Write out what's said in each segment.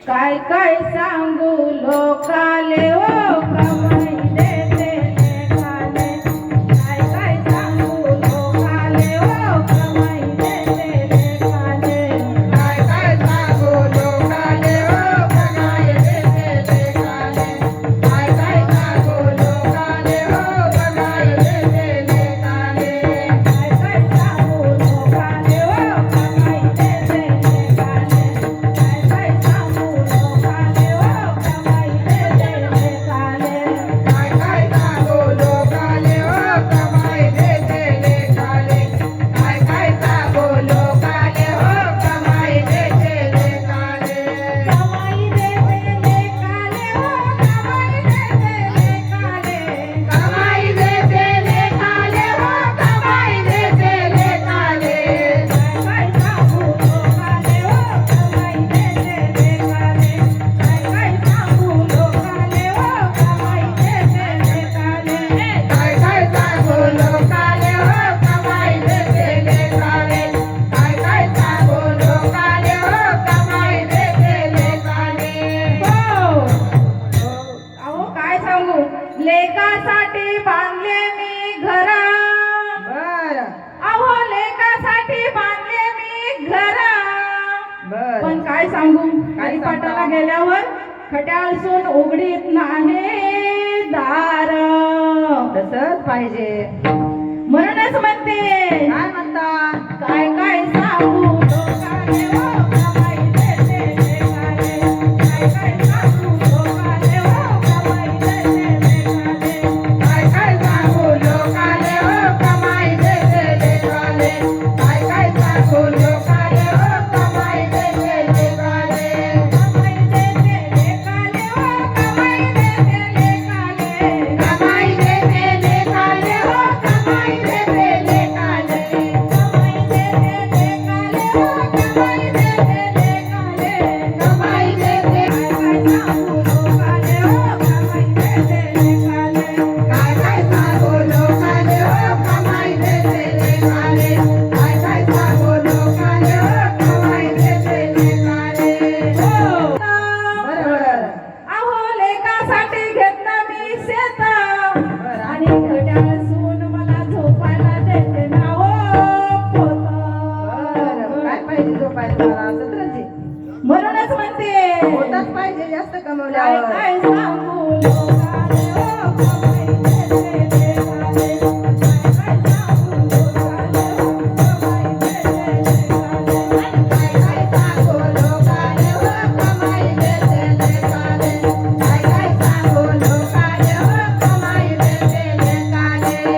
काय काय सांगू लोकाले ओ कमाई देते लेकाले. काय काय सांगू लोकाले ओ कमाई देते लेकाले. काय काय सांगू लोकाले ओ कमाई देते लेकाले. काय काय सांगू लोकाले ओ कमाई देते लेकाले. काय काय सांगू लोकाले ओ कमाई देते लेकाले. काय काय सांगू लोकाले ओ कमाई देते लेकाले. काय काय सांगू लोकाले ओ कमाई देते लेकाले. काय काय सांगू लोकाले ओ कमाई देते लेकाले. कमाई देते लेकाले ओ कमाई देते लेकाले. कमाई देते लेकाले ओ कमाई देते लेकाले. काय काय सांगू लोकाले ओ कमाई देते लेकाले. काय काय सांगू लोकाले ओ कमाई देते लेकाले. काय काय सांगू लोकाले ओ कमाई देते लेकाले. काय काय सांगू लोकाले ओ कमाई देते लेकाले. अहो काय सांगू लेकासाठी बांधले मी घर. बर अहो लेकासाठी बांधले मी घर. बर पण काय सांगू काय पाटाला सांगता? गेल्यावर खट्याळसून उघडीत नाही दार. तसंच पाहिजे. म्हणूनच म्हणते काय म्हणता? काय काय सांगू लोकाले ओ कमाई देते लेकाले. काय काय सांगू लोकाले ओ कमाई देते लेकाले. काय काय सांगू लोकाले ओ कमाई देते लेकाले. काय काय सांगू लोकाले ओ कमाई देते लेकाले. कमाई देते लेकाले ओ कमाई देते लेकाले. कमाई देते लेकाले ओ कमाई देते लेकाले. कमाई देते लेकाले ओ कमाई देते लेकाले. कमाई देते काय काय सांगू लोकाले ओ कमाई देते लेकाले. काय काय सांगू लोकाले ओ कमाई देते लेकाले. काय काय सांगू लोकाले ओ कमाई देते लेकाले. बरोबर. अहो लेकासाठी घेतलं मी शेत. बरं. आणि घड्याळसून मला झोपायला देते ना हो पोत. बरं. काय पाहिजे झोपायला तुम्हाला? सतराची म्हणूनच म्हणते होताच पाहिजे जास्त काय कमवल्यावर. काय सांगू लोकाले ओ कमाई देते लेकाले. काय काय सांगू लोकाले ओ कमाई देते लेकाले. काय काय सांगू लोकाले ओ कमाई देते लेकाले. काय काय सांगू लोकाले ओ कमाई देते लेकाले.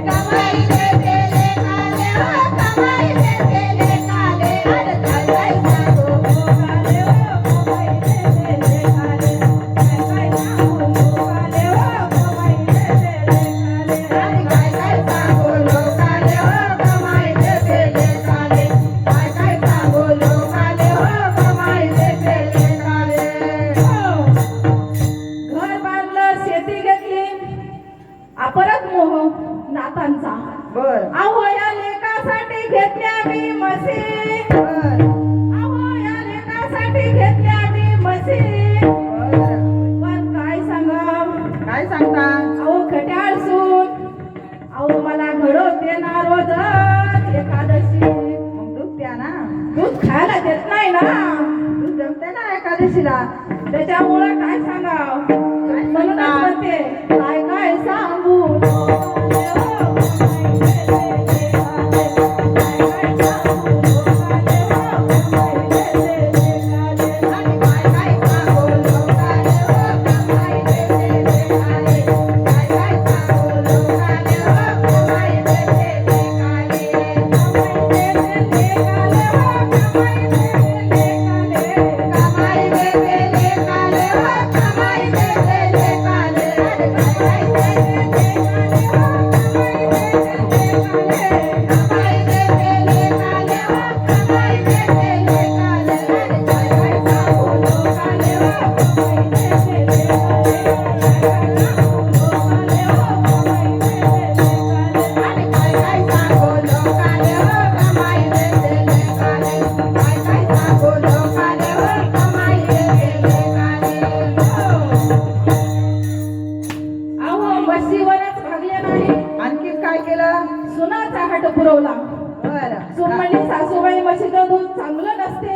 कमाई देते लेकाले ओ कमाई देते लेकाले. अरे काय काय सांगू लोकाले ओ कमाई देते लेकाले. काय काय सांगू लोकाले ओ कमाई देते लेकाले. आणि काय काय सांगू लोकाले ओ कमाई देते लेकाले. काय काय सांगू लोकाले ओ कमाई देते लेकाले. घर बांधलं शेती घेतली परत मोह नातांचा. बर अहो या लेकासाठी घेतल्या मी म्हशी. बर अहो या लेकासाठी घेतल्या मी म्हशी. बर. पण काय सांगा काय सांगता? अहो खट्याळसून अहो मला घडवते ना रोजच एकादशी. मग दूध प्या ना. दूध खायला देत नाही ना. दूध जमते ना एकादशीला. त्याच्यामुळं काय सांगाव काय म्हणूनच सांगता? म्हणते काय काय सांगू लोकाले ओ कमाई देते लेकाले. काय काय सांगू लोकाले ओ कमाई देते लेकाले. आणि काय काय सांगू लोकाले ओ कमाई देते लेकाले. काय काय सांगू लोकाले ओ कमाई देते लेकाले. कमाई देते लेकाले ओ कमाई देते लेकाले. कमाई देते लेकाले ओ कमाई देते लेकाले. अरे काय काय सांगू बरं सून म्हणली सासूबाई म्हशीचं दूध चांगलं नसते.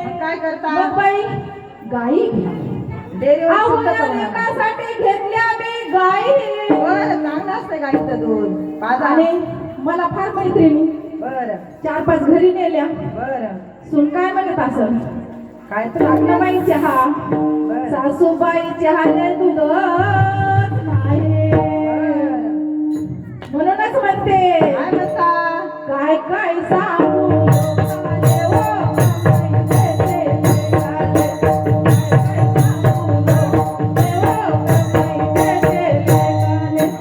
मग काय करता मग बाई गाई घ्या. डेअरीवर अहो, सुद्धा या करू नका. लेकासाठी घेतल्या मी गाई. बरं चांगलं असतं गाईचं दूध पाजा. आणि मला फार मैत्रिणी बरं 4-5 घरी नेल्या. बरं सून काय म्हणत असं काय तर लागलं सासूबाई चहा बरं सासूबाई चहाने दूधच नाही. बरं. म्हणूनच म्हणते काय म्हणता काय काय सांगू लोकाले हो, कमाई देते लेकाले. काय काय सांगू लोकाले हो, कमाई देते लेकाले.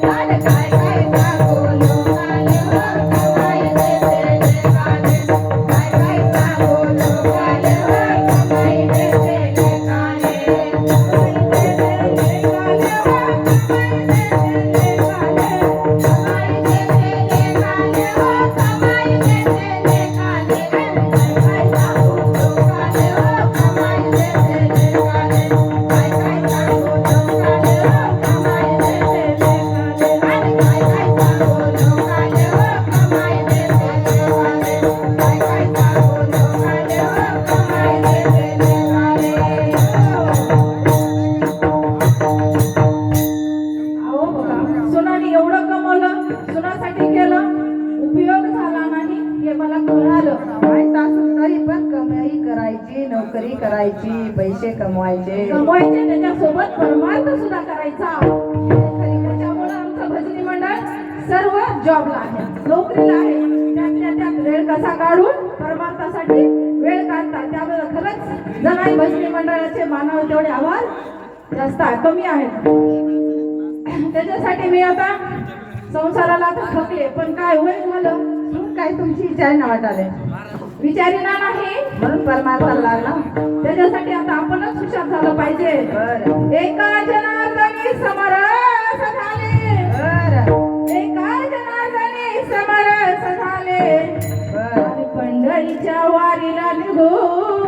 काय काय काय सांगू लोकाले हो, कमाई देते लेकाले. काय काय सांगू लोकाले हो, कमाई देते लेकाले. कमाई देते लेकाले हो, कमाई देते लेकाले. कमाई देते लेकाले हो, कमाई देते लेकाले. काय काय सांगू लोकाले हो, कमाई देते लेकाले. काय काय सांगू लोकाले हो, कमाई देते लेकाले. आणि काय काय सांगू लोकाले हो, कमाई देते लेकाले. काय काय सांगू लोकाले हो, कमाई देते लेकाले. अहो बघा, सुनाने एवढं कमवलं, सुनासाठी केलं, उपयोग झाला नाही हे मला कळालं. माहीत असून तरी पण कमाई करायची, नोकरी करायची, पैसे कमवायचे. कमवायचे त्याच्यासोबत परमार्थ सुद्धा करायचा. त्याच्यामुळे आमचं भजनी मंडळ सर्व जॉबला आहे, नोकरीला आहे. त्यातल्या त्यात वेळ कसा काढून परमार्थासाठी वेळ काढतात. त्यामुळे खरंच जनाई भजनी मंडळाचे मानावे तेवढे आवाज जास्त कमी आहेत. त्याच्यासाठी मी आता संसाराला आता थकले, पण काय वय झालं म्हणून काय तुमची इच्छा आहे ना वाटाले विचारिना नाही. म्हणून परमार्थाला लागला. त्याच्यासाठी आता आपणच हुशार झालं पाहिजे. बरं एका जनार्दनी समरस झाले, बरं एका जनार्दनी समरस झाले. बरं आणि पंढरीच्या वारीला निघून